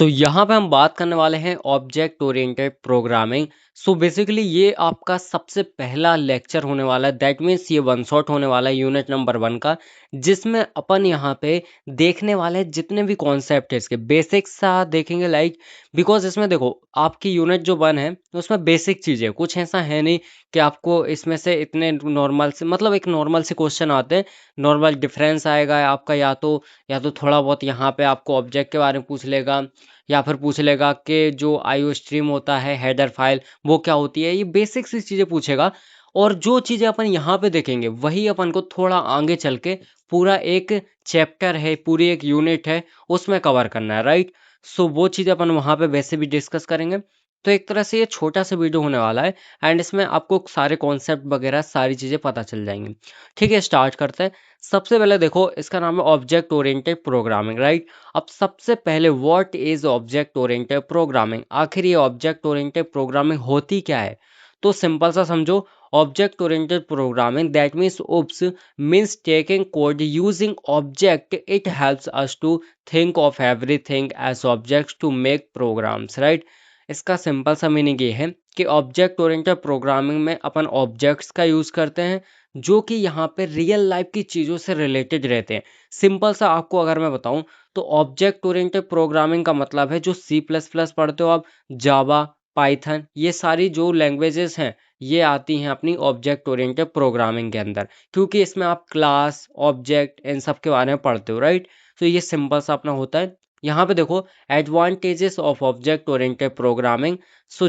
यहाँ पे हम बात करने वाले हैं ऑब्जेक्ट ओरिएंटेड प्रोग्रामिंग। बेसिकली ये आपका सबसे पहला लेक्चर होने वाला है, दैट मीन्स ये वन शॉट होने वाला है यूनिट नंबर 1 का, जिसमें अपन यहाँ पे देखने वाले हैं जितने भी कॉन्सेप्ट है इसके बेसिक्स सा देखेंगे, लाइक बिकॉज इसमें देखो आपकी यूनिट जो 1 है उसमें बेसिक चीज़ें कुछ ऐसा है नहीं कि आपको इसमें से इतने नॉर्मल से, मतलब एक नॉर्मल से क्वेश्चन आते हैं, नॉर्मल डिफरेंस आएगा आपका, या तो थोड़ा बहुत यहाँ पे आपको ऑब्जेक्ट के बारे में पूछ लेगा, या फिर पूछ लेगा कि जो आईओ स्ट्रीम होता है हेडर फाइल वो क्या होती है, ये बेसिक सी चीज़ें पूछेगा। और जो चीज़ें अपन यहाँ पे देखेंगे वही अपन को थोड़ा आगे चल के पूरा एक चैप्टर है, पूरी एक यूनिट है, उसमें कवर करना है, राइट। वो चीज़ें अपन वहाँ पे वैसे भी डिस्कस करेंगे। तो एक तरह से ये छोटा सा वीडियो होने वाला है एंड इसमें आपको सारे कॉन्सेप्ट वगैरह सारी चीज़ें पता चल जाएंगी। ठीक है, स्टार्ट करते हैं। सबसे पहले देखो इसका नाम है ऑब्जेक्ट ओरिएंटेड प्रोग्रामिंग, राइट। अब सबसे पहले what is object oriented programming, आखिर ये ऑब्जेक्ट ओरिएंटेड प्रोग्रामिंग होती क्या है। तो सिंपल सा समझो, object oriented programming that means OOPs means taking code using object, it helps us to think of everything as objects to make programs, right. इसका simple सा मीनिंग ये है कि ऑब्जेक्ट ओरिएंटेड प्रोग्रामिंग में अपन ऑब्जेक्ट्स का use करते हैं जो कि यहाँ पे रियल लाइफ की चीज़ों से रिलेटेड रहते हैं। सिंपल सा आपको अगर मैं बताऊं तो ऑब्जेक्ट ओरिएंटेड प्रोग्रामिंग का मतलब है जो सी प्लस प्लस पढ़ते हो आप, जावा, पाइथन, ये सारी जो लैंग्वेजेस हैं ये आती हैं अपनी ऑब्जेक्ट ओरिएंटेड प्रोग्रामिंग के अंदर, क्योंकि इसमें आप क्लास ऑब्जेक्ट इन सब के बारे में पढ़ते हो, राइट। तो ये सिंपल सा अपना होता है। यहाँ पे देखो advantages of object oriented programming.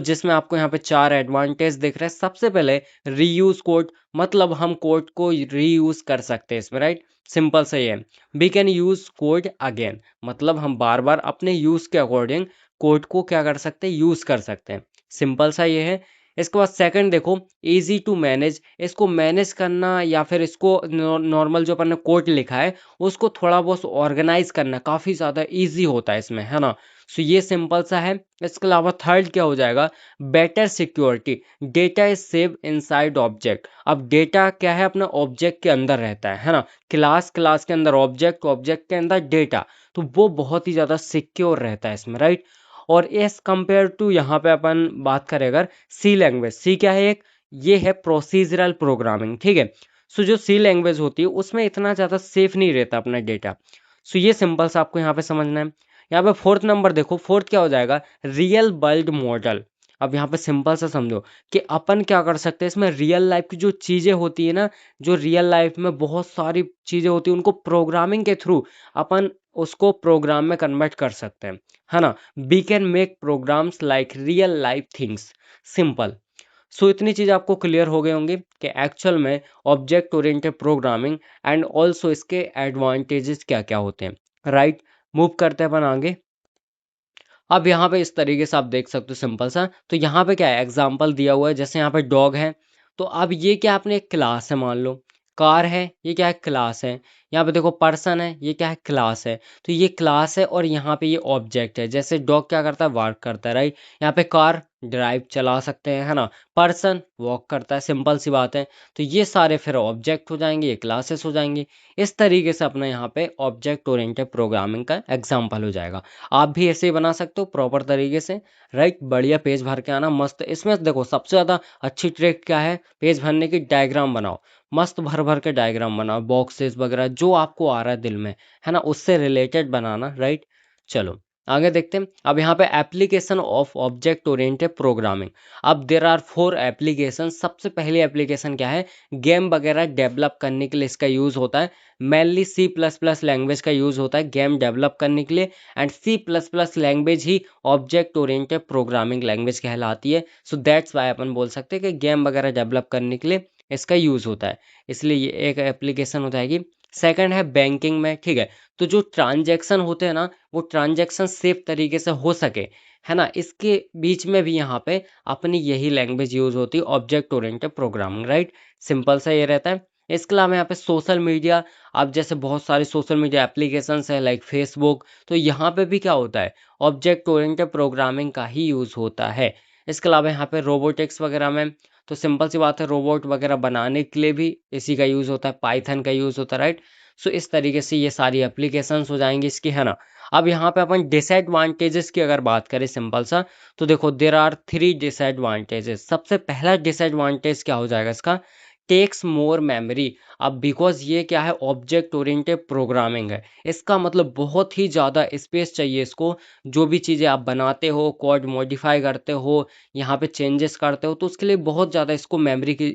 जिसमें आपको यहाँ पे 4 एडवांटेज दिख रहे हैं। सबसे पहले रीयूज कोड, मतलब हम कोड को रीयूज कर सकते हैं इसमें, राइट। सिंपल सा ये है। We can use code again, मतलब हम बार बार अपने यूज के अकॉर्डिंग कोड को क्या कर सकते हैं, यूज कर सकते हैं। सिंपल सा ये है। इसके बाद सेकंड देखो, इजी टू मैनेज, इसको मैनेज करना या फिर इसको नॉर्मल जो अपन ने कोड लिखा है उसको थोड़ा बहुत ऑर्गेनाइज करना काफ़ी ज़्यादा इजी होता है इसमें, है ना। ये सिंपल सा है। इसके अलावा थर्ड क्या हो जाएगा, better security, data is save inside object. अब डेटा क्या है, अपना ऑब्जेक्ट के अंदर रहता है ना। क्लास क्लास के अंदर ऑब्जेक्ट, ऑब्जेक्ट के अंदर डेटा, तो वो बहुत ही ज़्यादा सिक्योर रहता है इसमें, राइट। और एज कंपेयर टू यहाँ पे अपन बात करें अगर सी लैंग्वेज, सी क्या है, एक ये है प्रोसीजरल प्रोग्रामिंग, ठीक है। जो सी लैंग्वेज होती है उसमें इतना ज़्यादा सेफ नहीं रहता अपना डेटा। ये सिंपल सा आपको यहाँ पे समझना है। यहाँ पे फोर्थ नंबर देखो, फोर्थ क्या हो जाएगा, रियल वर्ल्ड मॉडल। अब यहाँ पे सिंपल सा समझो कि अपन क्या कर सकते हैं इसमें, रियल लाइफ की जो चीज़ें होती है ना, जो रियल लाइफ में बहुत सारी चीज़ें होती हैं उनको प्रोग्रामिंग के थ्रू अपन उसको प्रोग्राम में कन्वर्ट कर सकते हैं, है ना। We can make programs like real life things, simple. इतनी चीज़ आपको क्लियर हो गए होंगे कि एक्चुअल में object oriented programming and also इसके एडवांटेजेस क्या क्या होते हैं, राइट। मूव करते हैं अपन आगे। अब यहाँ पे इस तरीके से आप देख सकते हो सिंपल सा। तो यहाँ पे क्या है, एग्जाम्पल दिया हुआ है, जैसे यहाँ पे डॉग है, तो अब ये क्या अपने एक क्लास है, मान लो। कार है, ये क्या है, क्लास है। यहाँ पे देखो पर्सन है, ये क्या है, क्लास है। तो ये क्लास है और यहाँ पे ये ऑब्जेक्ट है। जैसे डॉग क्या करता है, वर्क करता है, राइट। यहाँ पे कार ड्राइव चला सकते हैं, है ना। पर्सन वॉक करता है, सिंपल सी बात है। तो ये सारे फिर ऑब्जेक्ट हो जाएंगे, ये क्लासेस हो जाएंगी। इस तरीके से अपना यहाँ पे ऑब्जेक्ट ओरिएंटेड प्रोग्रामिंग का एग्जाम्पल हो जाएगा। आप भी ऐसे ही बना सकते हो प्रॉपर तरीके से, राइट। बढ़िया पेज भर के आना मस्त। इसमें देखो सबसे ज़्यादा अच्छी ट्रिक क्या है पेज भरने की, डायग्राम बनाओ। मस्त भर भर के डायग्राम बनाओ, बॉक्सेस वगैरह जो आपको आ रहा है दिल में, है ना, उससे रिलेटेड बनाना, राइट। चलो आगे देखते हैं। अब यहाँ पे application of object oriented programming. अब देर आर 4 एप्लीकेशन। सबसे पहली एप्लीकेशन क्या है, गेम वगैरह डेवलप करने के लिए इसका यूज़ होता है। Mainly C plus plus language का यूज़ होता है गेम डेवलप करने के लिए, and C plus plus language ही ऑब्जेक्ट ओरिएंटेड प्रोग्रामिंग लैंग्वेज कहलाती है। दैट्स वाई अपन बोल सकते हैं कि गेम वगैरह डेवलप करने के लिए इसका यूज़ होता है, इसलिए ये एक एप्लीकेशन हो जाएगी। सेकंड है बैंकिंग में, ठीक है। तो जो ट्रांजैक्शन होते हैं ना, वो ट्रांजैक्शन सेफ तरीके से हो सके, है ना, इसके बीच में भी यहाँ पे अपनी यही लैंग्वेज यूज़ होती है, object oriented programming, right. Simple सा ये रहता है। इसके अलावा यहाँ पे सोशल मीडिया, अब जैसे बहुत सारे सोशल मीडिया एप्लीकेशंस है लाइक फेसबुक, तो यहाँ पे भी क्या होता है, ऑब्जेक्ट ओरिएंटेड प्रोग्रामिंग का ही यूज़ होता है। इसके अलावा यहाँ पे रोबोटिक्स वगैरह में, तो सिंपल सी बात है, रोबोट वगैरह बनाने के लिए भी इसी का यूज़ होता है, पाइथन का यूज़ होता है, राइट। इस तरीके से ये सारी एप्लीकेशंस हो जाएंगी इसकी, है ना। अब यहाँ पे अपन डिसएडवांटेजेस की अगर बात करें सिंपल सा, तो देखो देर आर 3 डिसएडवांटेजेस। सबसे पहला डिसएडवांटेज क्या हो जाएगा इसका, टेक्स मोर मेमोरी। अब बिकॉज ये क्या है, ऑब्जेक्ट ओरिएंटेड प्रोग्रामिंग है, इसका मतलब बहुत ही ज़्यादा स्पेस चाहिए इसको। जो भी चीज़ें आप बनाते हो, कोड मॉडिफाई करते हो, यहाँ पे चेंजेस करते हो, तो उसके लिए बहुत ज़्यादा इसको मेमोरी की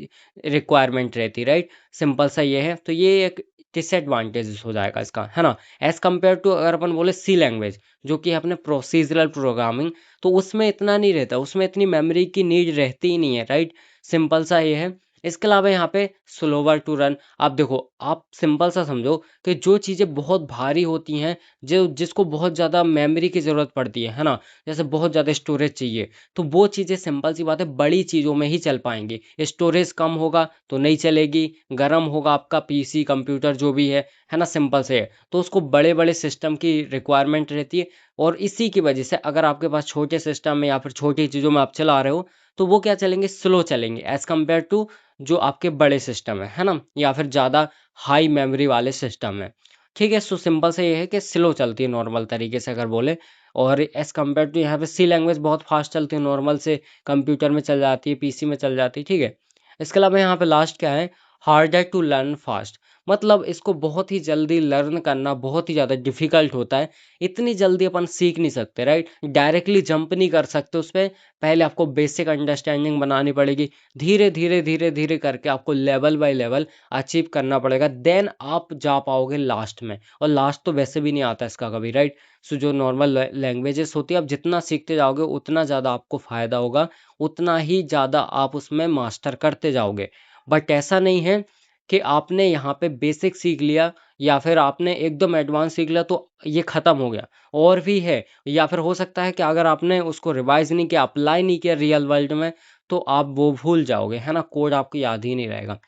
रिक्वायरमेंट रहती है, राइट। सिंपल सा ये है, तो ये एक डिसएडवांटेज हो जाएगा इसका, है ना। एज कम्पेयर टू अगर अपन बोले सी लैंग्वेज, जो कि अपने प्रोसीजरल प्रोग्रामिंग, तो उसमें इतना नहीं रहता, उसमें इतनी मेमोरी की नीड रहती ही नहीं है, राइट। सिंपल सा ये है। इसके अलावा यहाँ पे स्लोवर टू रन। आप देखो, आप सिंपल सा समझो कि जो चीज़ें बहुत भारी होती हैं, जो जिसको बहुत ज़्यादा मेमोरी की ज़रूरत पड़ती है ना, जैसे बहुत ज़्यादा स्टोरेज चाहिए, तो वो चीज़ें सिंपल सी बात है बड़ी चीज़ों में ही चल पाएंगी। स्टोरेज कम होगा तो नहीं चलेगी, गर्म होगा आपका पीसी कंप्यूटर जो भी है ना, सिंपल से है, तो उसको बड़े बड़े सिस्टम की रिक्वायरमेंट रहती है। और इसी की वजह से अगर आपके पास छोटे सिस्टम में या फिर छोटी चीज़ों में आप चला रहे हो, तो वो क्या चलेंगे, स्लो चलेंगे एज़ कम्पेयर टू जो आपके बड़े सिस्टम है ना, या फिर ज़्यादा हाई मेमोरी वाले सिस्टम है। ठीक है, सो सिंपल से ये है कि स्लो चलती है नॉर्मल तरीके से अगर बोले। और एज़ कम्पेयर टू यहाँ पे सी लैंग्वेज बहुत फास्ट चलती है, नॉर्मल से कंप्यूटर में चल जाती है, पीसी में चल जाती है, ठीक है। इसके अलावा यहाँ पे लास्ट क्या है, हार्डर टू लर्न फास्ट। मतलब इसको बहुत ही जल्दी लर्न करना बहुत ही ज़्यादा डिफिकल्ट होता है। इतनी जल्दी अपन सीख नहीं सकते, राइट। डायरेक्टली जंप नहीं कर सकते उस पे, पहले आपको बेसिक अंडरस्टैंडिंग बनानी पड़ेगी। धीरे धीरे धीरे धीरे करके आपको लेवल बाय लेवल अचीव करना पड़ेगा, देन आप जा पाओगे लास्ट में। और लास्ट तो वैसे भी नहीं आता इसका कभी, राइट। सो जो नॉर्मल लैंग्वेजेस होती है, आप जितना सीखते जाओगे उतना ज़्यादा आपको फ़ायदा होगा, उतना ही ज़्यादा आप उसमें मास्टर करते जाओगे। बट ऐसा नहीं है कि आपने यहाँ पे बेसिक सीख लिया या फिर आपने एकदम एडवांस सीख लिया तो ये ख़त्म हो गया। और भी है, या फिर हो सकता है कि अगर आपने उसको रिवाइज नहीं किया, अप्लाई नहीं किया रियल वर्ल्ड में, तो आप वो भूल जाओगे, है ना, कोड आपको याद ही नहीं रहेगा।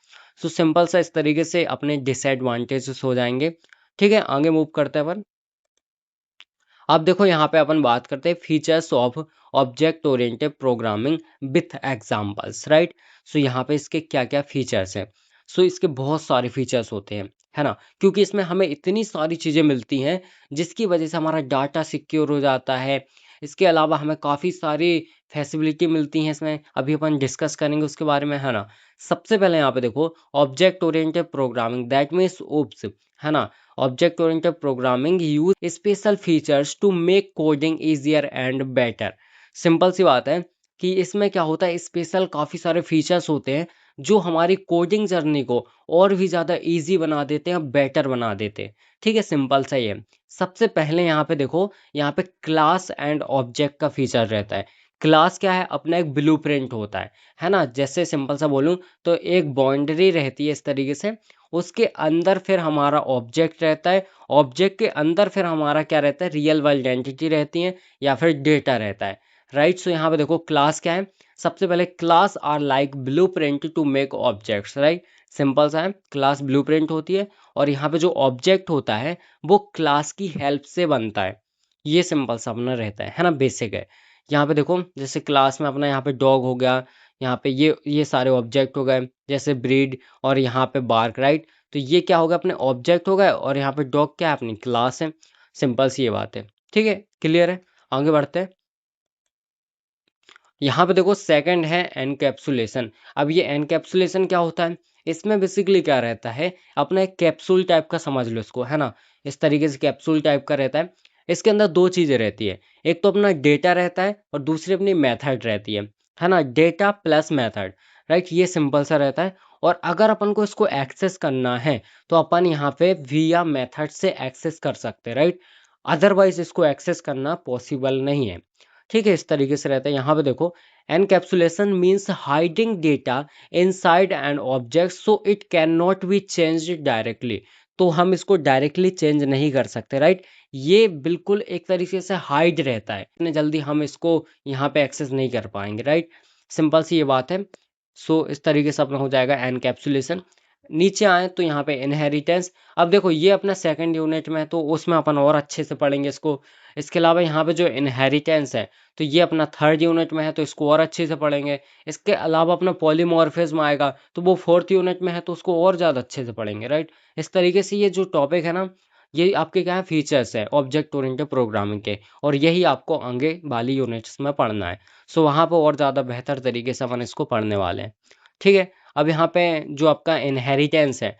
सो सिंपल सा इस तरीके से अपने डिसएडवांटेजेस हो जाएंगे। ठीक है, आगे मूव करते हैं अपन। अब देखो यहाँ पे अपन बात करते हैं features of object oriented programming with examples, right. So यहाँ पे इसके क्या क्या फीचर्स हैं। सो इसके बहुत सारे फीचर्स होते हैं, है ना, क्योंकि इसमें हमें इतनी सारी चीज़ें मिलती हैं जिसकी वजह से हमारा डाटा सिक्योर हो जाता है। इसके अलावा हमें काफ़ी सारी फैसिलिटी मिलती हैं इसमें, अभी अपन डिस्कस करेंगे उसके बारे में, है ना। सबसे पहले यहाँ पे देखो, object oriented programming that means OOPs, है ना। Object oriented programming use special features to make coding easier and better। Simple सी बात है कि इसमें क्या होता है, स्पेशल काफ़ी सारे फीचर्स होते हैं जो हमारी कोडिंग जर्नी को और भी ज़्यादा इजी बना देते हैं, बेटर बना देते हैं। ठीक है, सिंपल सा ही है। सबसे पहले यहाँ पे देखो, यहाँ पे क्लास एंड ऑब्जेक्ट का फीचर रहता है। क्लास क्या है, अपना एक ब्लूप्रिंट होता है ना। जैसे सिंपल सा बोलूँ तो एक बाउंड्री रहती है इस तरीके से, उसके अंदर फिर हमारा ऑब्जेक्ट रहता है, ऑब्जेक्ट के अंदर फिर हमारा क्या रहता है, रियल वर्ल्ड एंटिटी रहती है या फिर डेटा रहता है, राइट। सो यहाँ पे देखो क्लास क्या है, सबसे पहले class are like blueprint to make objects, right. Simple सा है, क्लास ब्लूप्रिंट होती है और यहाँ पे जो ऑब्जेक्ट होता है वो क्लास की हेल्प से बनता है। ये सिंपल सा अपना रहता है ना, बेसिक है। यहाँ पे देखो जैसे क्लास में अपना यहाँ पे डॉग हो गया, यहाँ पे ये सारे ऑब्जेक्ट हो गए, जैसे ब्रीड और यहाँ पे बार्क, राइट। तो ये क्या होगा, अपने ऑब्जेक्ट हो गए और यहाँ पे डॉग क्या है, अपनी क्लास है। सिंपल सी ये बात है, ठीक है, क्लियर है। आगे बढ़ते हैं। यहाँ पे देखो सेकंड है एनकैप्सुलेशन। अब ये एनकैप्सुलेशन क्या होता है, इसमें बेसिकली क्या रहता है, अपना एक कैप्सूल टाइप का समझ लो इसको, है ना। इस तरीके से कैप्सूल टाइप का रहता है। इसके अंदर दो चीज़ें रहती है, एक तो अपना डेटा रहता है और दूसरी अपनी मेथड रहती है ना, डेटा प्लस मेथड, राइट। ये सिंपल सा रहता है। और अगर अपन को इसको एक्सेस करना है तो अपन यहाँ पे विया मेथड से एक्सेस कर सकते हैं, राइट। अदरवाइज इसको एक्सेस करना पॉसिबल नहीं है। ठीक है, इस तरीके से रहता है। यहाँ पे देखो, encapsulation means hiding data inside an object so it can not be change directly. तो हम इसको डायरेक्टली चेंज नहीं कर सकते, राइट। ये बिल्कुल एक तरीके से हाइड रहता है, इतने जल्दी हम इसको यहाँ पे एक्सेस नहीं कर पाएंगे, राइट। सिंपल सी ये बात है। सो इस तरीके से अपना हो जाएगा एनकैप्सुलेशन। नीचे आए तो यहाँ पे इनहेरिटेंस। अब देखो ये अपना सेकंड यूनिट में है तो उसमें अपन और अच्छे से पढ़ेंगे इसको। इसके अलावा यहाँ पे जो इनहेरिटेंस है तो ये अपना थर्ड यूनिट में है तो इसको और अच्छे से पढ़ेंगे। इसके अलावा अपना पॉलीमॉर्फिज्म आएगा तो वो फोर्थ यूनिट में है तो उसको और ज़्यादा अच्छे से पढ़ेंगे, राइट। इस तरीके से ये जो टॉपिक है ना, ये आपके क्या है, फीचर्स है ऑब्जेक्ट ओरिएंटेड प्रोग्रामिंग के, और यही आपको आगे वाली यूनिट्स में पढ़ना है। सो वहाँ पे और ज़्यादा बेहतर तरीके से अपन इसको पढ़ने वाले हैं। ठीक है, अब यहाँ पे जो आपका इनहेरिटेंस है,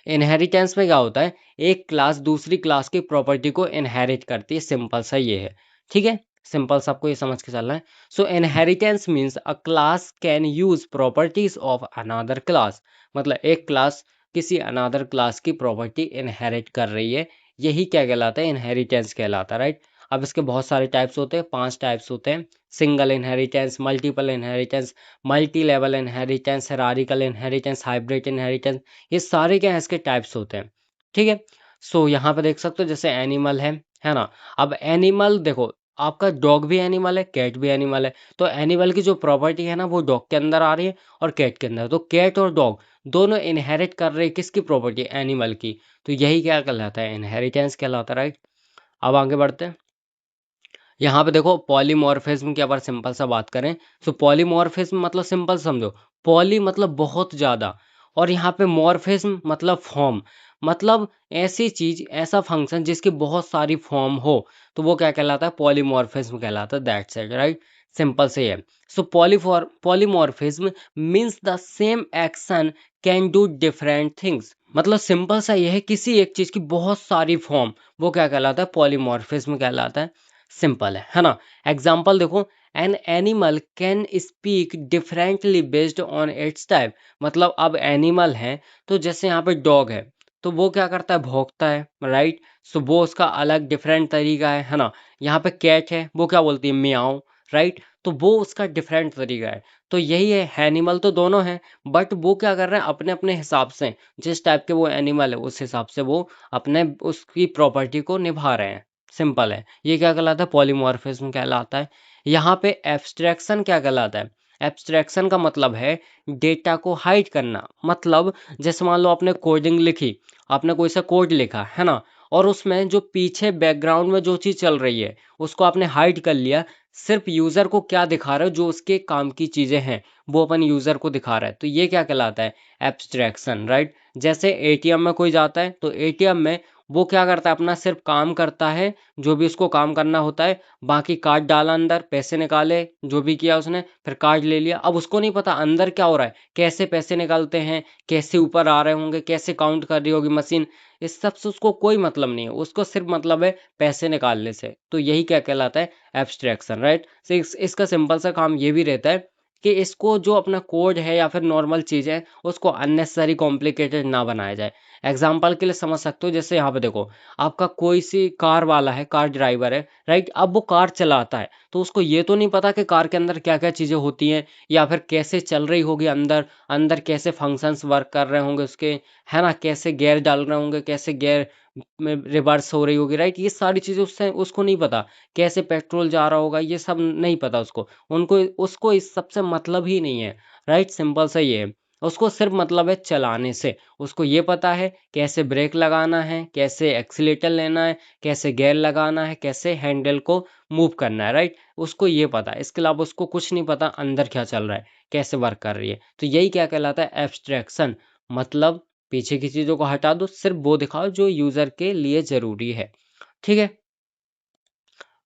इनहेरिटेंस में क्या होता है, एक क्लास दूसरी क्लास की प्रॉपर्टी को इनहेरिट करती है, सिंपल सा ये है। ठीक है, सिंपल सा आपको ये समझ के चलना है। So inheritance means a class can use properties of another class, मतलब एक क्लास किसी अनदर क्लास की प्रॉपर्टी इनहेरिट कर रही है, यही क्या कहलाता है, इनहेरिटेंस कहलाता है, राइट। अब इसके बहुत सारे टाइप्स होते हैं, 5 टाइप्स होते हैं। Single inheritance, multiple inheritance, multi level inheritance, hierarchical inheritance, hybrid inheritance, ये सारे क्या है, इसके टाइप्स होते हैं। ठीक है, सो यहाँ पे देख सकते हो जैसे एनिमल है ना। अब एनिमल देखो, आपका डॉग भी एनिमल है, कैट भी एनिमल है, तो एनिमल की जो प्रॉपर्टी है ना वो डॉग के अंदर आ रही है और कैट के अंदर, तो कैट और डॉग दोनों इनहेरिट कर रहे हैं किसकी प्रॉपर्टी, एनिमल की। तो यही क्या कहलाता है, इनहेरिटेंस कहलाता है, राइट। अब आगे बढ़ते हैं। यहाँ पे देखो पॉलीमॉर्फिज्म की अगर सिंपल सा बात करें, तो पॉलीमॉर्फिज्म मतलब सिंपल समझो, पॉली मतलब बहुत ज़्यादा, और यहाँ पे मॉर्फिज्म मतलब फॉर्म, मतलब ऐसी चीज, ऐसा फंक्शन जिसकी बहुत सारी फॉर्म हो, तो वो क्या कहलाता है, पॉलीमॉर्फिज्म कहलाता है, दैट्स इट, राइट। सिंपल से है। So polymorphism means the same action can do different things, मतलब सिंपल सा ये है, किसी एक चीज की बहुत सारी फॉर्म, वो क्या कहलाता है, पॉलीमॉर्फिज्म कहलाता है। सिंपल है ना। एग्जाम्पल देखो, an animal can speak differently based on it's type, मतलब अब एनिमल है, तो जैसे यहाँ पे डॉग है, तो वो क्या करता है, भौंकता है, राइट। सो वो उसका अलग डिफरेंट तरीका है ना। यहाँ पे कैट है, वो क्या बोलती है, मियाओ, राइट। तो वो उसका डिफरेंट तरीका है। तो यही है, एनिमल तो दोनों हैं, बट वो क्या कर रहे हैं, अपने अपने हिसाब से, जिस टाइप के वो एनिमल है उस हिसाब से वो अपने उसकी प्रॉपर्टी को निभा रहे हैं। सिंपल है, ये क्या कहलाता है, पॉलीमॉर्फिज्म कहलाता है। यहाँ पे एब्स्ट्रैक्शन क्या कहलाता है, एब्स्ट्रैक्शन का मतलब है डेटा को हाइड करना, मतलब जैसे मान लो आपने कोडिंग लिखी, आपने कोई सा कोड लिखा है ना, और उसमें जो पीछे बैकग्राउंड में जो चीज़ चल रही है उसको आपने हाइड कर लिया, सिर्फ यूज़र को क्या दिखा रहे हो, जो उसके काम की चीज़ें हैं वो अपन यूज़र को दिखा रहा है, तो ये क्या कहलाता है, एब्स्ट्रैक्शन, राइट। जैसे एटीएम में कोई जाता है, तो एटीएम में वो क्या करता है, अपना सिर्फ काम करता है, जो भी उसको काम करना होता है, बाकी कार्ड डाला अंदर, पैसे निकाले, जो भी किया उसने, फिर कार्ड ले लिया। अब उसको नहीं पता अंदर क्या हो रहा है, कैसे पैसे निकलते हैं, कैसे ऊपर आ रहे होंगे, कैसे काउंट कर रही होगी मशीन, इस सब से उसको कोई मतलब नहीं है, उसको सिर्फ मतलब है पैसे निकालने से। तो यही क्या कहलाता है, एब्स्ट्रैक्शन, राइट। इसका सिंपल सा काम ये भी रहता है कि इसको जो अपना कोड है या फिर नॉर्मल चीज़ है उसको अननेसेसरी कॉम्प्लिकेटेड ना बनाया जाए। एग्जाम्पल के लिए समझ सकते हो, जैसे यहाँ पे देखो, आपका कोई सी कार वाला है, कार ड्राइवर है, राइट। अब वो कार चलाता है, तो उसको ये तो नहीं पता कि कार के अंदर क्या क्या चीज़ें होती हैं, या फिर कैसे चल रही होगी अंदर, अंदर कैसे फंक्शंस वर्क कर रहे होंगे उसके, है ना, कैसे गियर डाल रहे होंगे, कैसे गियर में रिवर्स हो रही होगी, राइट। ये सारी चीज़ें उससे उसको नहीं पता, कैसे पेट्रोल जा रहा होगा, ये सब नहीं पता उसको, उनको उसको इस सब से मतलब ही नहीं है, राइट। सिंपल सा ये है, उसको सिर्फ मतलब है चलाने से, उसको ये पता है कैसे ब्रेक लगाना है, कैसे एक्सीलेटर लेना है, कैसे गियर लगाना है, कैसे हैंडल को मूव करना है, राइट। उसको ये पता है, इसके अलावा उसको कुछ नहीं पता अंदर क्या चल रहा है, कैसे वर्क कर रही है। तो यही क्या कहलाता है, एब्स्ट्रैक्शन, मतलब पीछे की चीज़ों को हटा दो, सिर्फ वो दिखाओ जो यूज़र के लिए ज़रूरी है। ठीक है,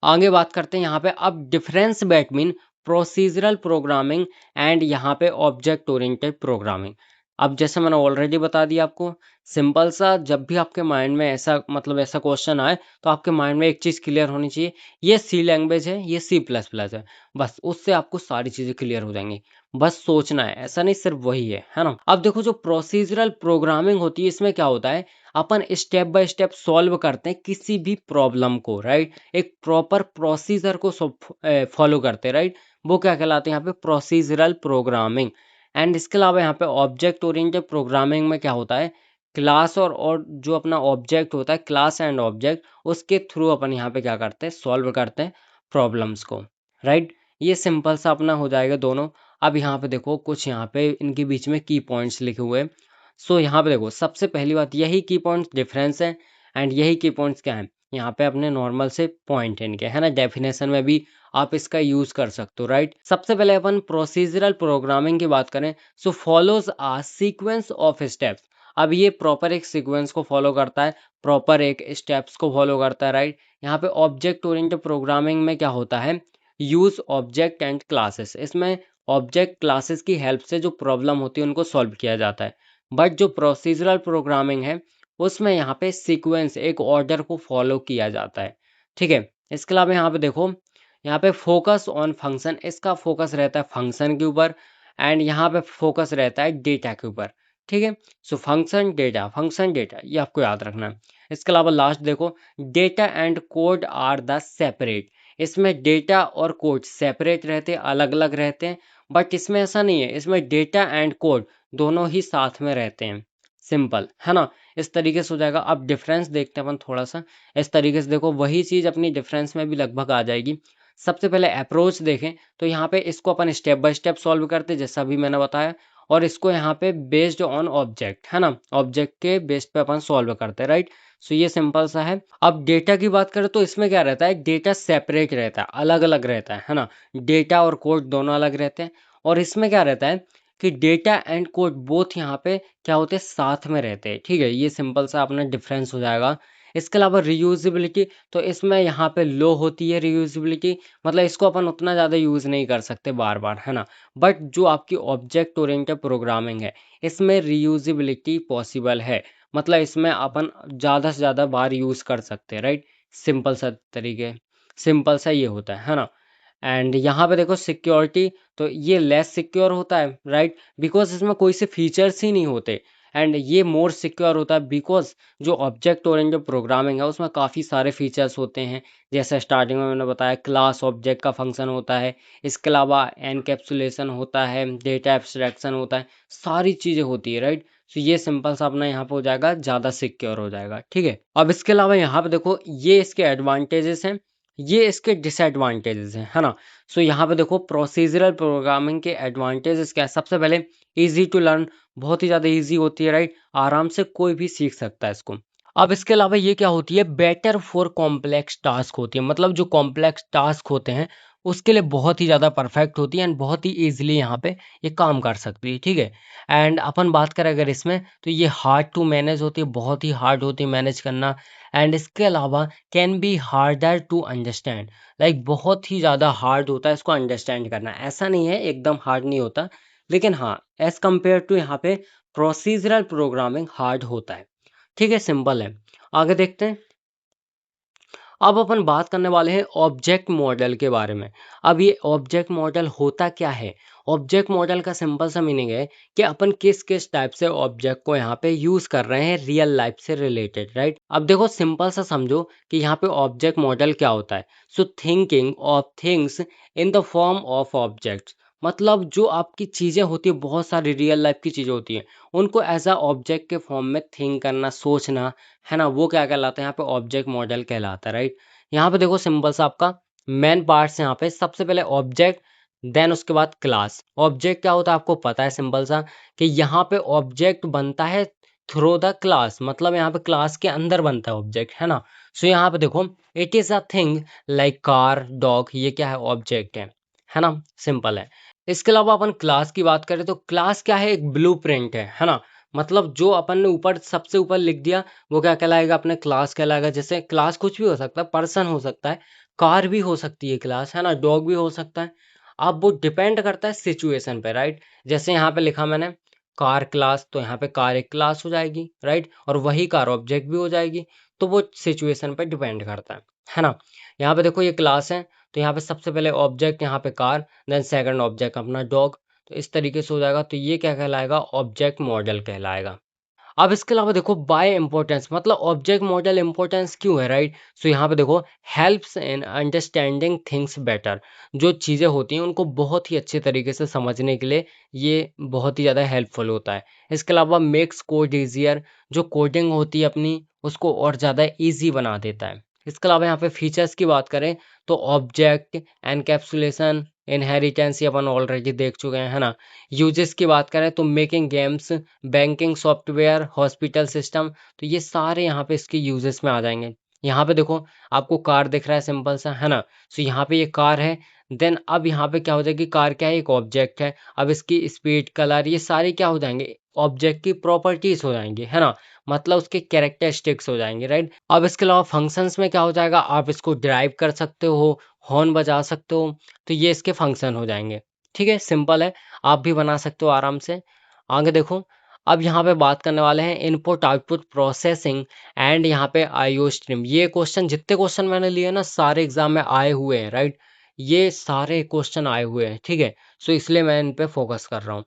आगे बात करते हैं यहाँ पे अब difference between procedural programming and यहाँ पे ऑब्जेक्ट ओरिएंटेड प्रोग्रामिंग। अब जैसे मैंने ऑलरेडी बता दिया आपको, सिंपल सा, जब भी आपके माइंड में ऐसा मतलब ऐसा क्वेश्चन आए, तो आपके माइंड में एक चीज़ क्लियर होनी चाहिए, ये सी लैंग्वेज है, ये सी प्लस प्लस है, बस उससे आपको सारी चीज़ें क्लियर हो जाएंगी। बस सोचना है, ऐसा नहीं सिर्फ वही है ना। अब देखो, जो प्रोसीजरल प्रोग्रामिंग होती है, इसमें क्या होता है, अपन स्टेप बाय स्टेप सॉल्व करते हैं किसी भी प्रॉब्लम को, राइट। एक प्रॉपर प्रोसीजर को फॉलो करते हैं, राइट। वो क्या कहलाते हैं यहाँ पे, प्रोसीजरल प्रोग्रामिंग। एंड इसके अलावा यहाँ पे ऑब्जेक्ट ओरिएंटेड प्रोग्रामिंग में क्या होता है, क्लास और जो अपना ऑब्जेक्ट होता है, क्लास एंड ऑब्जेक्ट, उसके थ्रू अपन यहाँ पे क्या करते हैं, सॉल्व करते हैं प्रॉब्लम्स को, राइट। ये सिंपल सा अपना हो जाएगा दोनों। अब यहाँ पे देखो, कुछ यहाँ पे इनके बीच में की पॉइंट्स लिखे हुए हैं। सो यहाँ पे देखो, सबसे पहली बात, यही की पॉइंट्स डिफरेंस है, एंड यही की पॉइंट्स क्या है, यहाँ पे अपने नॉर्मल से पॉइंट इनके, है ना, डेफिनेशन में भी आप इसका यूज कर सकते हो, राइट। सबसे पहले अपन प्रोसीजरल प्रोग्रामिंग की बात करें, so follows a sequence of steps. अब ये प्रॉपर एक सीक्वेंस को फॉलो करता है, प्रॉपर एक स्टेप्स को फॉलो करता है, राइट। यहाँ पे ऑब्जेक्ट ओरिएंटेड प्रोग्रामिंग में क्या होता है, यूज ऑब्जेक्ट एंड क्लासेस, इसमें ऑब्जेक्ट क्लासेस की हेल्प से जो प्रॉब्लम होती है उनको सॉल्व किया जाता है। बट जो प्रोसीजरल प्रोग्रामिंग है उसमें यहाँ पे सीक्वेंस एक ऑर्डर को फॉलो किया जाता है, ठीक है। इसके अलावा यहाँ पे देखो, यहाँ पे फोकस ऑन फंक्शन, इसका फोकस रहता है फंक्शन के ऊपर, एंड यहाँ पे फोकस रहता है डेटा के ऊपर, ठीक है। सो फंक्शन डेटा ये आपको याद रखना है। इसके अलावा लास्ट देखो, data and code are the separate, इसमें डेटा और कोड सेपरेट रहते हैं, अलग अलग रहते हैं। बट इसमें ऐसा नहीं है, इसमें डेटा एंड कोड दोनों ही साथ में रहते हैं, सिंपल है ना। इस तरीके से हो जाएगा। अब डिफरेंस देखते हैं अपन थोड़ा सा, इस तरीके से देखो, वही चीज़ अपनी डिफरेंस में भी लगभग आ जाएगी। सबसे पहले अप्रोच देखें तो यहाँ पे इसको अपन स्टेप बाय स्टेप सॉल्व करते हैं, जैसा भी मैंने बताया, और इसको यहाँ पे बेस्ड ऑन ऑब्जेक्ट, है ना, ऑब्जेक्ट के बेस्ड पे अपन सॉल्व करते हैं, राइट। सो ये सिंपल सा है। अब डेटा की बात करें तो इसमें क्या रहता है, डेटा सेपरेट रहता है, अलग अलग रहता है ना, डेटा और कोड दोनों अलग रहते हैं। और इसमें क्या रहता है कि डेटा एंड कोड बोथ यहाँ पे क्या होते हैं, साथ में रहते हैं, ठीक है। ये सिंपल सा अपना डिफरेंस हो जाएगा। इसके अलावा रियूजिबिलिटी, तो इसमें यहाँ पे लो होती है रियूजिबिलिटी, मतलब इसको अपन उतना ज़्यादा यूज़ नहीं कर सकते बार बार, है ना। बट जो आपकी ऑब्जेक्ट ओरिएंटेड प्रोग्रामिंग है इसमें रियूजिबिलिटी पॉसिबल है, मतलब इसमें अपन ज़्यादा से ज़्यादा बार यूज़ कर सकते हैं, राइट। सिंपल सा तरीके, सिंपल सा ये होता है ना। एंड यहाँ पे देखो सिक्योरिटी, तो ये लेस सिक्योर होता है, राइट, बिकॉज इसमें कोई से फीचर्स ही नहीं होते। एंड ये मोर सिक्योर होता है बिकॉज जो ऑब्जेक्ट ओरिएंटेड प्रोग्रामिंग है उसमें काफ़ी सारे फीचर्स होते हैं, जैसे स्टार्टिंग में मैंने बताया क्लास ऑब्जेक्ट का फंक्शन होता है, इसके अलावा एनकैप्सुलेशन होता है, डेटा एब्स्ट्रैक्शन होता है, सारी चीज़ें होती है, राइट। तो ये सिंपल सा अपना यहाँ पे हो जाएगा, ज़्यादा सिक्योर हो जाएगा, ठीक है। अब इसके अलावा यहाँ पे देखो, ये इसके एडवांटेजेस हैं, ये इसके डिसएडवांटेजेस हैं, है ना। सो यहाँ पे देखो प्रोसीजरल प्रोग्रामिंग के एडवांटेजेस क्या है। सबसे पहले इजी टू लर्न, बहुत ही ज़्यादा इजी होती है, राइट, आराम से कोई भी सीख सकता है इसको। अब इसके अलावा ये क्या होती है, बेटर फॉर कॉम्प्लेक्स टास्क होती है, मतलब जो कॉम्प्लेक्स टास्क होते हैं उसके लिए बहुत ही ज़्यादा परफेक्ट होती है, एंड बहुत ही ईजिली यहाँ पे ये काम कर सकती है, ठीक है। एंड अपन बात करें अगर इसमें, तो ये हार्ड टू मैनेज होती है, बहुत ही हार्ड होती है मैनेज करना। एंड इसके अलावा can be harder to understand, like बहुत ही ज़्यादा हार्ड होता है इसको अंडरस्टैंड करना, ऐसा नहीं है एकदम हार्ड नहीं होता, लेकिन हाँ एज कम्पेयर टू यहाँ पे प्रोसीजरल प्रोग्रामिंग हार्ड होता है, ठीक है, सिंपल है। आगे देखते हैं। अब अपन बात करने वाले हैं ऑब्जेक्ट मॉडल के बारे में। अब ये ऑब्जेक्ट मॉडल होता क्या है, ऑब्जेक्ट मॉडल का सिंपल सा मीनिंग है कि अपन किस किस टाइप से ऑब्जेक्ट को यहाँ पे यूज कर रहे हैं रियल लाइफ से रिलेटेड, राइट। अब देखो सिंपल सा समझो कि यहाँ पे ऑब्जेक्ट मॉडल क्या होता है। सो thinking of things in the form of objects, मतलब जो आपकी चीज़ें होती है, बहुत सारी रियल लाइफ की चीज़ें होती हैं, उनको एज अ ऑब्जेक्ट के फॉर्म में थिंक करना, सोचना, है ना, वो क्या कहलाता है, यहाँ पे ऑब्जेक्ट मॉडल कहलाता है, राइट। यहाँ पे देखो सिंपल सा आपका मेन पार्ट्स यहाँ पे, सबसे पहले ऑब्जेक्ट, देन उसके बाद क्लास। ऑब्जेक्ट क्या होता है आपको पता है सिंपल सा, कि यहाँ पे ऑब्जेक्ट बनता है थ्रू द क्लास, मतलब यहाँ पे क्लास के अंदर बनता है ऑब्जेक्ट, है ना। सो यहाँ पे देखो, it is a thing like car dog, ये क्या है, ऑब्जेक्ट है ना, सिंपल है। इसके अलावा अपन क्लास की बात करें तो क्लास क्या है, एक ब्लूप्रिंट है ना, मतलब जो अपन ने ऊपर सबसे ऊपर लिख दिया वो क्या कहलाएगा, अपने क्लास कहलाएगा। जैसे क्लास कुछ भी हो सकता है, पर्सन हो सकता है, कार भी हो सकती है क्लास, है ना, डॉग भी हो सकता है। अब वो डिपेंड करता है सिचुएशन पे, राइट। जैसे यहाँ पे लिखा मैंने कार क्लास, तो यहाँ पे कार एक क्लास हो जाएगी, राइट, और वही कार ऑब्जेक्ट भी हो जाएगी। तो वो सिचुएशन पे डिपेंड करता है ना। यहाँ पे देखो ये क्लास है, तो यहाँ पे सबसे पहले ऑब्जेक्ट यहाँ पे कार, देन सेकंड ऑब्जेक्ट अपना डॉग, तो इस तरीके से हो जाएगा। तो ये क्या कहलाएगा, ऑब्जेक्ट मॉडल कहलाएगा। अब इसके अलावा देखो बाय इंपॉर्टेंस, मतलब ऑब्जेक्ट मॉडल इंपॉर्टेंस क्यों है, राइट। सो यहाँ पे देखो helps in understanding things better, जो चीज़ें होती हैं उनको बहुत ही अच्छे तरीके से समझने के लिए ये बहुत ही ज़्यादा हेल्पफुल होता है। इसके अलावा मेक्स कोड ईजियर, जो कोडिंग होती है अपनी उसको और ज़्यादा ईजी बना देता है। इसके अलावा यहाँ पे फीचर्स की बात करें तो ऑब्जेक्ट एनकैप्सुलेशन, इनहेरिटेंस, ये अपन ऑलरेडी देख चुके हैं, है ना। यूजेस की बात करें तो making games, banking software, hospital system, तो ये सारे यहाँ पे इसके यूजेस में आ जाएंगे। यहाँ पे देखो आपको कार दिख रहा है सिंपल सा, है ना? सो यहाँ पे ये कार है। देन अब यहाँ पे क्या हो जाएगी, कार क्या है, एक ऑब्जेक्ट है। अब इसकी स्पीड, कलर, ये सारे क्या हो जाएंगे, ऑब्जेक्ट की प्रॉपर्टीज हो जाएंगी, है ना? मतलब उसके कैरेक्टरिस्टिक्स हो जाएंगे, राइट? अब इसके अलावा फंक्शंस में क्या हो जाएगा, आप इसको ड्राइव कर सकते हो, हॉर्न बजा सकते हो, तो ये इसके फंक्शन हो जाएंगे। ठीक है, सिंपल है, आप भी बना सकते हो आराम से। आगे देखो, अब यहाँ पे बात करने वाले हैं इनपुट आउटपुट प्रोसेसिंग एंड यहाँ पे आईओ स्ट्रीम। ये क्वेश्चन, जितने क्वेश्चन मैंने लिए ना, सारे एग्जाम में आए हुए हैं, राइट? ये सारे क्वेश्चन आए हुए हैं, ठीक है? सो इसलिए मैं इन पे फोकस कर रहा हूँ।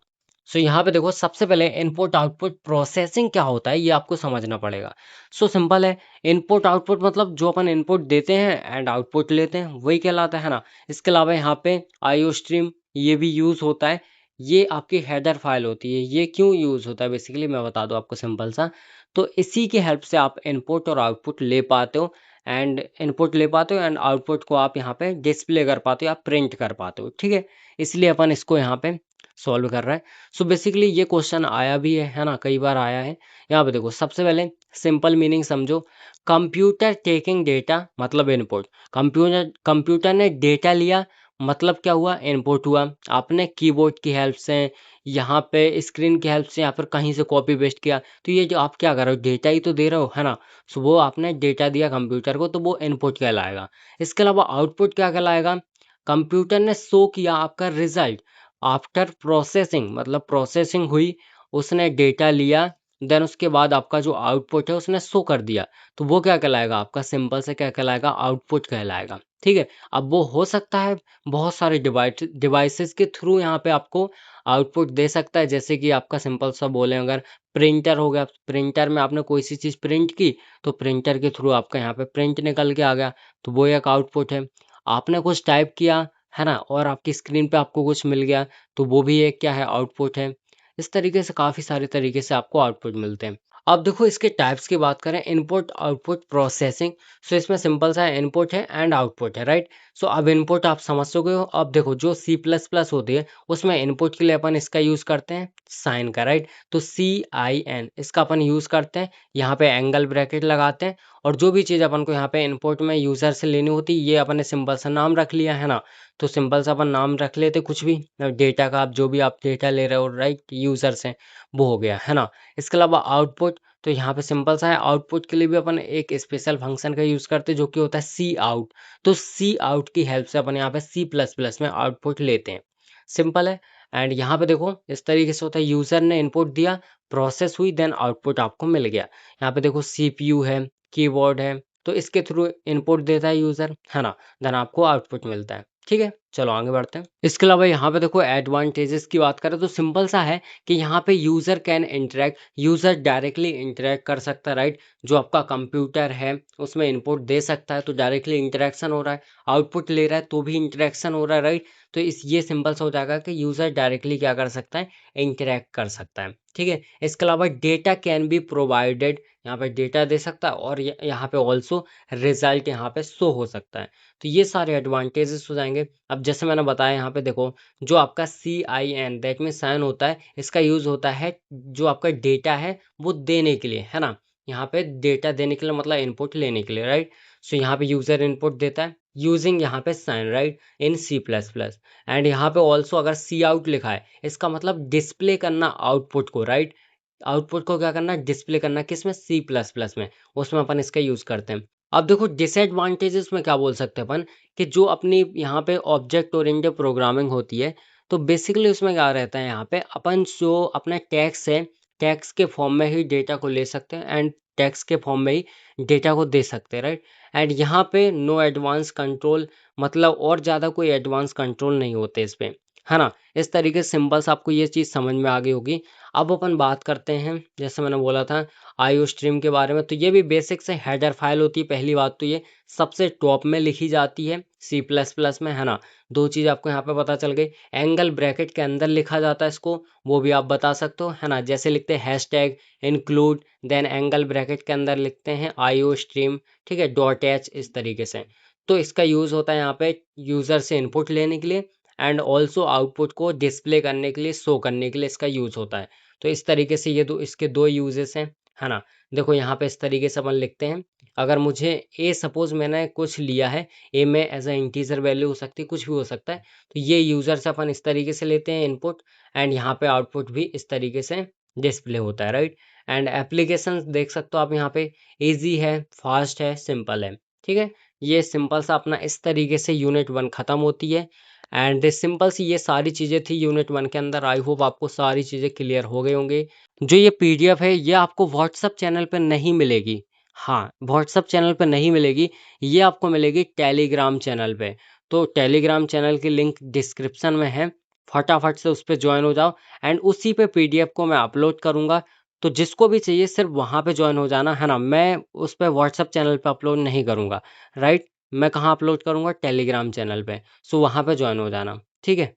सो यहाँ पे देखो, सबसे पहले इनपुट आउटपुट प्रोसेसिंग क्या होता है, ये आपको समझना पड़ेगा। सो सिंपल है, इनपुट आउटपुट मतलब जो अपन इनपुट देते हैं एंड आउटपुट लेते हैं, वही कहलाता है ना? इसके अलावा यहाँ पे आईओ स्ट्रीम ये भी यूज होता है। ये आपकी हेडर फाइल होती है। ये क्यों यूज होता है, बेसिकली मैं बता दूं आपको सिंपल सा। तो इसी की हेल्प से आप इनपुट और आउटपुट ले पाते हो, एंड इनपुट ले पाते हो एंड आउटपुट को आप यहाँ पे डिस्प्ले कर पाते हो, आप प्रिंट कर पाते हो, ठीक है? इसलिए अपन इसको यहाँ पे सॉल्व कर रहे हैं। सो बेसिकली ये क्वेश्चन आया भी है ना, कई बार आया है। यहाँ पे देखो, सबसे पहले सिंपल मीनिंग समझो। कंप्यूटर टेकिंग डेटा मतलब इनपुट। कंप्यूटर ने डेटा लिया, मतलब क्या हुआ, इनपुट हुआ। आपने कीबोर्ड की हेल्प से, यहाँ पे स्क्रीन की हेल्प से, या फिर कहीं से कॉपी पेस्ट किया, तो ये जो आप क्या कर रहे हो, डेटा ही तो दे रहे हो, है ना? सो वो आपने डेटा दिया कंप्यूटर को, तो वो इनपुट कहलाएगा। इसके अलावा आउटपुट क्या कहलाएगा, कंप्यूटर ने शो किया आपका रिजल्ट आफ्टर प्रोसेसिंग, मतलब प्रोसेसिंग हुई, उसने डेटा लिया, देन उसके बाद आपका जो आउटपुट है उसने शो कर दिया, तो वो क्या कहलाएगा, आपका सिंपल से क्या कहलाएगा, आउटपुट कहलाएगा, ठीक है? अब वो हो सकता है बहुत सारे डिवाइसेस के थ्रू यहाँ पे आपको आउटपुट दे सकता है। जैसे कि आपका सिंपल सा बोले, अगर प्रिंटर हो गया, प्रिंटर में आपने कोई सी चीज़ प्रिंट की, तो प्रिंटर के थ्रू आपका यहाँ पे प्रिंट निकल के आ गया, तो वो एक आउटपुट है। आपने कुछ टाइप किया, है ना, और आपकी स्क्रीन पे आपको कुछ मिल गया, तो वो भी एक क्या है, आउटपुट है। इस तरीके से काफ़ी सारे तरीके से आपको आउटपुट मिलते हैं। अब देखो, इसके टाइप्स की बात करें, इनपुट आउटपुट प्रोसेसिंग। सो इसमें सिंपल सा इनपुट है एंड आउटपुट है, राइट? सो अब इनपुट आप समझ चुके हो। अब देखो, जो सी प्लस प्लस होती है, उसमें इनपुट के लिए अपन इसका यूज़ करते हैं, साइन का, राइट? तो CIN इसका अपन यूज़ करते हैं, यहाँ पे एंगल ब्रैकेट लगाते हैं, और जो भी चीज़ अपन को यहाँ पे इनपुट में यूज़र से लेनी होती है, ये अपन ने सिंपल सा नाम रख लिया, है ना? तो सिंपल सा अपन नाम रख लेते कुछ भी, डेटा का, आप जो भी आप डेटा ले रहे हो, राइट, यूज़र से, वो हो गया, है ना? इसके अलावा आउटपुट, तो यहाँ पे सिंपल सा है, आउटपुट के लिए भी अपन एक स्पेशल फंक्शन का यूज़ करते हैं, जो कि होता है सी आउट। तो सी आउट की हेल्प से अपन यहाँ पे सी प्लस प्लस में आउटपुट लेते हैं। सिंपल है। एंड यहाँ पे देखो, इस तरीके से होता है, यूज़र ने इनपुट दिया, प्रोसेस हुई, देन आउटपुट आपको मिल गया। यहाँ पे देखो, CPU है, कीबोर्ड है, तो इसके थ्रू इनपुट देता है यूज़र, है ना? देन आपको आउटपुट मिलता है, ठीक है? चलो आगे बढ़ते हैं। इसके अलावा यहाँ पे देखो, एडवांटेजेस की बात करें तो सिंपल सा है कि यहाँ पे user can interact, user directly interact कर सकता है, राइट? जो आपका कंप्यूटर है उसमें इनपुट दे सकता है, तो डायरेक्टली इंटरेक्शन हो रहा है। आउटपुट ले रहा है तो भी इंटरेक्शन हो रहा है, राइट? तो इस ये सिंपल सा हो जाएगा कि यूज़र डायरेक्टली क्या कर सकता है, इंटरेक्ट कर सकता है, ठीक है? इसके अलावा डेटा कैन बी प्रोवाइडेड, यहाँ पे डेटा दे सकता है, और यहाँ पे ऑल्सो रिजल्ट यहाँ पे शो हो सकता है। तो ये सारे एडवांटेजेस हो जाएंगे। अब जैसे मैंने बताया, यहाँ पे देखो, जो आपका CIN दैट मीन साइन होता है, इसका यूज़ होता है जो आपका डेटा है वो देने के लिए, है ना? यहाँ पे डेटा देने के लिए मतलब इनपुट लेने के लिए, राइट? सो यहाँ पे यूज़र इनपुट देता है यूजिंग यहाँ पे sign, right, in C++। And यहाँ पे ऑल्सो अगर सी आउट लिखा है, इसका मतलब डिस्प्ले करना आउटपुट को, राइट? आउटपुट को क्या करना, डिस्प्ले करना, किस में, C++ में, उसमें अपन इसका यूज़ करते हैं। अब देखो, डिसएडवांटेजेस में क्या बोल सकते हैं अपन, कि जो अपनी यहाँ पे ऑब्जेक्ट ओरिएंटेड प्रोग्रामिंग होती है, तो बेसिकली उसमें क्या रहता है, यहाँ पे अपन जो अपना टैक्स है, टैक्स के फॉर्म में ही डेटा को ले सकते हैं, एंड टैक्स के फॉर्म में ही डेटा को दे सकते हैं, राइट? एंड यहाँ पे नो एडवांस कंट्रोल, मतलब और ज़्यादा कोई एडवांस कंट्रोल नहीं होते इस पे, है ना? इस तरीके से सिंपल से आपको ये चीज़ समझ में आ गई होगी। अब अपन बात करते हैं, जैसे मैंने बोला था, आईओ स्ट्रीम के बारे में। तो ये भी बेसिक से हेडर फाइल होती है। पहली बात तो ये सबसे टॉप में लिखी जाती है C++ में, है ना? दो चीज़ आपको यहाँ पे पता चल गई। एंगल ब्रैकेट के अंदर लिखा जाता है इसको, वो भी आप बता सकते हो, है ना? जैसे लिखते हैं hashtag include, then angle bracket के अंदर लिखते हैं आईओ स्ट्रीम, ठीक है, .h, इस तरीके से। तो इसका यूज़ होता है यहाँ पे यूज़र से इनपुट लेने के लिए, एंड ऑल्सो आउटपुट को डिस्प्ले करने के लिए, शो करने के लिए इसका यूज़ होता है। तो इस तरीके से ये दो, इसके दो यूजेस हैं। है ना। देखो यहाँ पे इस तरीके से अपन लिखते हैं, अगर मुझे ए सपोज मैंने कुछ लिया है, ए में एज अ इंटीजर वैल्यू हो सकती है, कुछ भी हो सकता है, तो ये यूजर से अपन इस तरीके से लेते हैं इनपुट, एंड यहाँ पे आउटपुट भी इस तरीके से डिस्प्ले होता है, राइट। एंड एप्लीकेशन देख सकते हो आप यहाँ पे, इजी है, फास्ट है, सिंपल है, ठीक है। ये सिंपल सा अपना इस तरीके से यूनिट वन खत्म होती है। एंड सिंपल सी ये सारी चीज़ें थी यूनिट वन के अंदर। आई होप आपको सारी चीज़ें क्लियर हो गई होंगी। जो ये पीडीएफ है ये आपको व्हाट्सएप चैनल पे नहीं मिलेगी। हाँ, व्हाट्सएप चैनल पे नहीं मिलेगी, ये आपको मिलेगी टेलीग्राम चैनल पे। तो टेलीग्राम चैनल की लिंक डिस्क्रिप्शन में है, फटाफट से उस पे ज्वाइन हो जाओ। एंड उसी पे पीडीएफ को मैं अपलोड करूँगा, तो जिसको भी चाहिए सिर्फ वहाँ पे ज्वाइन हो जाना, है ना। मैं उस पे व्हाट्सएप चैनल पे अपलोड नहीं करूँगा, राइट। मैं कहाँ अपलोड करूँगा, टेलीग्राम चैनल पे। सो वहाँ पे ज्वाइन हो जाना, ठीक है।